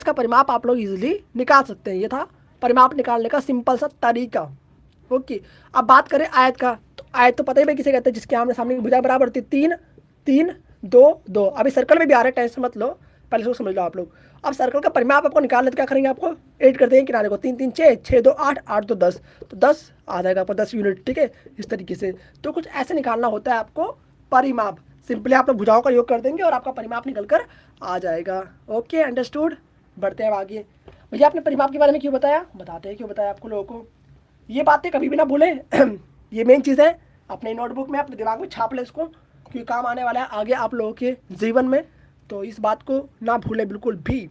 इसका परिमाप आप लोग इजीली निकाल सकते हैं। ये था परिमाप निकालने का सिंपल सा तरीका। ओके, अब बात करें आयत का, तो आयत तो पता ही भाई किसे कहते हैं, जिसके आमने सामने की भुजा बराबर होती है 3 3 2 2। अभी सर्कल में भी आ रहा है, टेंशन मत लो, पहले से समझ लो आप लोग। अब सर्कल का परिमाप आपको निकालना है तो क्या करेंगे, आपको ऐड कर देंगे किनारे को, 3 3 6 6 2 8 8 2 10, तो 10 आ जाएगा आपको 10 यूनिट। ठीक है, इस तरीके से तो कुछ ऐसे निकालना होता है आपको परिमाप। सिंपली आप लोग भुजाओं का योग कर देंगे और आपका परिमाप निकल कर आ जाएगा। Okay, understood. बढ़ते हैं अब आगे। भैया आपने परिमाप के बारे में क्यों बताया, बताते हैं क्यों बताया आपको लोगों को। ये बातें कभी भी ना भूलें ये मेन चीज़ है, अपने नोटबुक में अपने दिमाग में छाप लें इसको, क्योंकि काम आने वाला है आगे आप लोगों के जीवन में, तो इस बात को ना भूलें बिल्कुल भी।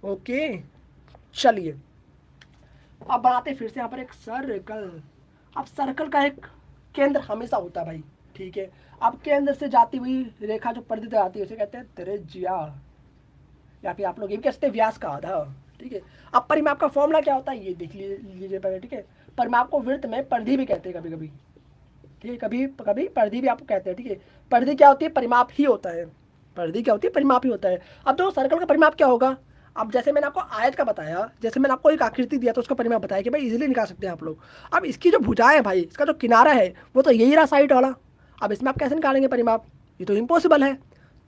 ओके, चलिए अब बनाते फिर से यहाँ पर एक सर्कल। अब सर्कल का एक केंद्र हमेशा होता है भाई, ठीक है। अब केंद्र से जाती हुई रेखा जो परिधि तक आती है उसे कहते हैं त्रिज्या, या फिर आप लोग ये भी कह सकते हैं व्यास का आधा। ठीक है, अब परिमाप का फॉर्मूला क्या होता है ये देख लीजिए पहले। ठीक है, परिमाप को वृत्त में परिधि भी कहते हैं कभी कभी। ठीक है, कभी कभी परिधि भी आपको कहते हैं। ठीक है, परिधि क्या होती है, परिमाप ही होता है। परिधि क्या होती है, परिमाप ही होता है। अब तो सर्कल का परिमाप क्या होगा, अब जैसे मैंने आपको आयत का बताया, जैसे मैंने आपको एक आकृति दिया तो उसका परिमाप बताया कि भाई इजीली निकाल सकते हैं आप लोग। अब इसकी जो भुजाएं है भाई, इसका जो किनारा है वो तो यही रहा साइड वाला, अब इसमें आप कैसे निकालेंगे परिमाप, ये तो इम्पॉसिबल है।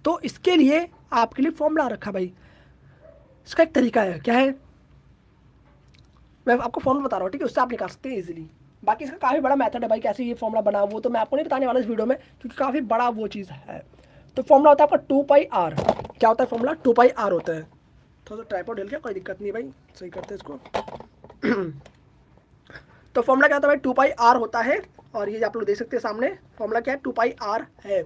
तो इसके लिए आपके लिए फॉर्मूला रखा भाई, इसका एक तरीका है, क्या है, मैं आपको फॉर्मूला बता रहा हूँ। ठीक है, उससे आप निकाल सकते हैं इजीली। बाकी इसका काफ़ी बड़ा मेथड है भाई, कैसे ये फॉर्मूला बना, वो तो मैं आपको नहीं बताने वाला इस वीडियो में, क्योंकि काफ़ी बड़ा वो चीज़ है। तो फॉर्मूला होता है आपका 2πr। क्या होता है फॉर्मूला, 2πr होता है। थोड़ा सा ट्राइपॉड हिल गया, कोई दिक्कत नहीं भाई, सही करते हैं इसको तो फॉर्मूला क्या होता है भाई, 2πr होता है। और ये आप लोग देख सकते हैं सामने, फॉर्मूला क्या है, 2πr है।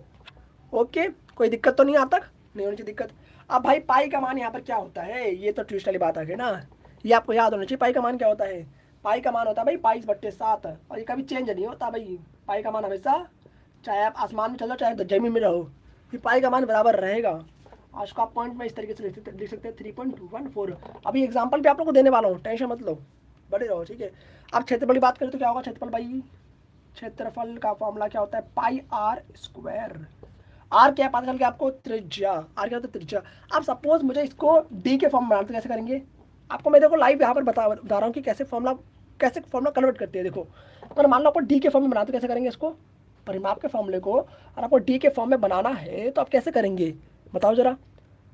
ओके, कोई दिक्कत तो नहीं आप तक, नहीं होनी चाहिए दिक्कत। अब भाई पाई का मान यहाँ पर क्या होता है, ये तो ट्विस्ट वाली बात आ गई ना, ये आपको याद होना चाहिए। पाई का मान क्या होता है, पाई का मान होता है भाई 22/7, और ये कभी चेंज नहीं होता भाई। पाई का मान हमेशा, चाहे आप आसमान में चलो चाहे जमीन में रहो, ये पाई का मान बराबर रहेगा। आज का पॉइंट में इस तरीके से लिख सकते हैं 3.14। अभी एग्जाम्पल भी आप लोग को देने वाला हूँ, टेंशन मत लो, बड़े रहो। ठीक है, अब क्षेत्रफल की बात करें तो क्या होगा क्षेत्रफल भाई, क्षेत्रफल का फॉर्मूला क्या होता है, πr²। आर क्या पता चल गया आपको, त्रिज्या। आर क्या होता है, त्रिज्या। अब सपोज मुझे इसको डी के फॉर्म में बनाना तो कैसे करेंगे, आपको मैं देखो लाइव यहाँ पर बता रहा हूँ कि कैसे फॉर्मूला कन्वर्ट करते हैं। देखो अगर मान लो आपको डी के फॉर्म में बनाते तो कैसे करेंगे इसको, परिमाप के फॉर्मूले को, और आपको डी के फॉर्म में बनाना है तो आप कैसे करेंगे बताओ जरा।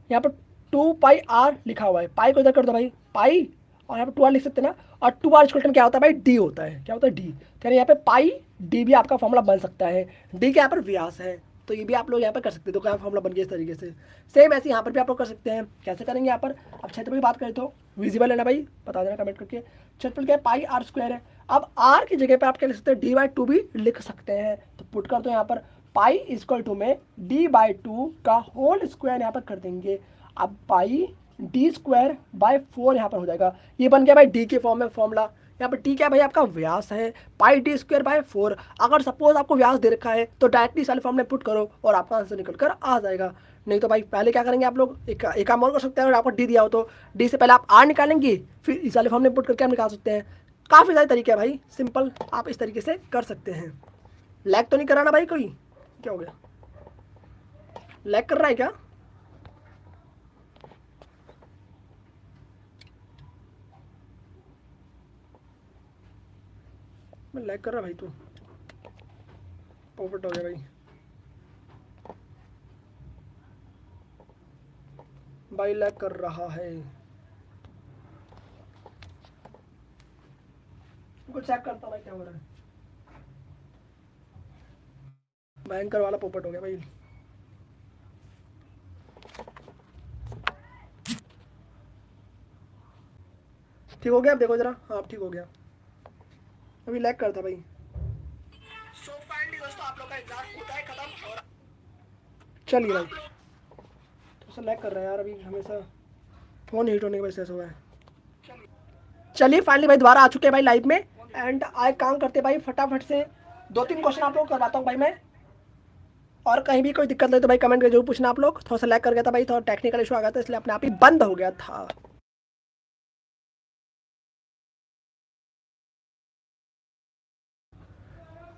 यहाँ पर 2πr लिखा हुआ है, पाई को इधर कर दो भाई, पाई, और यहाँ पर 2r लिख सकते हैं ना, और 2r इक्वल क्या होता है भाई, डी होता है। क्या होता है, डी। यानी यहाँ पे पाई डी भी आपका फॉर्मूला बन सकता है। डी के यहाँ पर व्यास है, तो ये भी आप लोग यहाँ पर कर सकते हैं। तो क्या फॉर्मूला बन गया इस तरीके से। सेम ऐसे यहाँ पर भी आप लोग कर सकते हैं। कैसे करेंगे यहाँ पर, अब क्षेत्रफल की बात करें तो विजिबल है ना भाई, बता देना कमेंट करके। क्षेत्रफल क्या है, πr² है। अब r की जगह पर आप क्या लिख सकते हैं, d/2 भी लिख सकते हैं। तो पुट कर दो यहाँ पर, पाई इक्वल टू में d/2 का होल स्क्वायर यहाँ पर कर देंगे। अब पाई d²/4 यहाँ पर हो जाएगा। ये बन गया भाई डी के फॉर्म में फॉर्मूला। यहाँ पर टी क्या भाई आपका व्यास है, πd²/4। अगर सपोज आपको व्यास दे रखा है तो डायरेक्टली इस वाले फॉर्म में पुट करो और आपका आंसर निकल कर आ जाएगा। नहीं तो भाई पहले क्या करेंगे आप लोग, एक काम और कर सकते हैं, अगर आपको डी दिया हो तो डी से पहले आप आर निकालेंगे, फिर इस वाले फॉर्म में पुट करके आप निकाल सकते हैं। काफ़ी सारे तरीके हैं भाई, सिंपल आप इस तरीके से कर सकते हैं। लैग तो नहीं कराना भाई कोई, क्या हो गया, लैग कर रहा है क्या, मैं लैग कर रहा भाई, तू पोपट हो गया भाई। भाई लैग कर रहा है, कुछ चेक करता भाई क्या हो रहा है। भयंकर वाला पोपट हो गया भाई। ठीक हो गया, अब देखो जरा, हाँ ठीक हो गया, अभी लैग करता भाई। सो फाइनली दोस्तों आप लोग का एग्जाम होता है खत्म, और चलिए भाई तो सर लैग कर रहा है यार, अभी हमेशा फ़ोन हीट होने की वजह से ऐसा हुआ है। चलिए फाइनली भाई दोबारा आ चुके हैं भाई लाइव में, एंड आए काम करते भाई फटाफट से 2-3 क्वेश्चन आप लोग करवाता हूँ भाई मैं, और कहीं भी कोई दिक्कत नहीं तो भाई कमेंट करके जरूर पूछना आप लोग। थोड़ा सा लैग कर गया था भाई, थोड़ा टेक्निकल इशू आ गया था इसलिए अपने आप ही बंद हो गया था।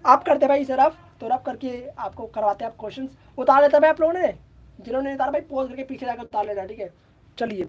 आप करते भाई इसे रफ, तो रफ करके आपको करवाते हैं आप क्वेश्चन उतार लेते भाई आप लोगों ने, जिन्होंने उतारा भाई पोज करके पीछे जाकर उतार लेना, ठीक है। चलिए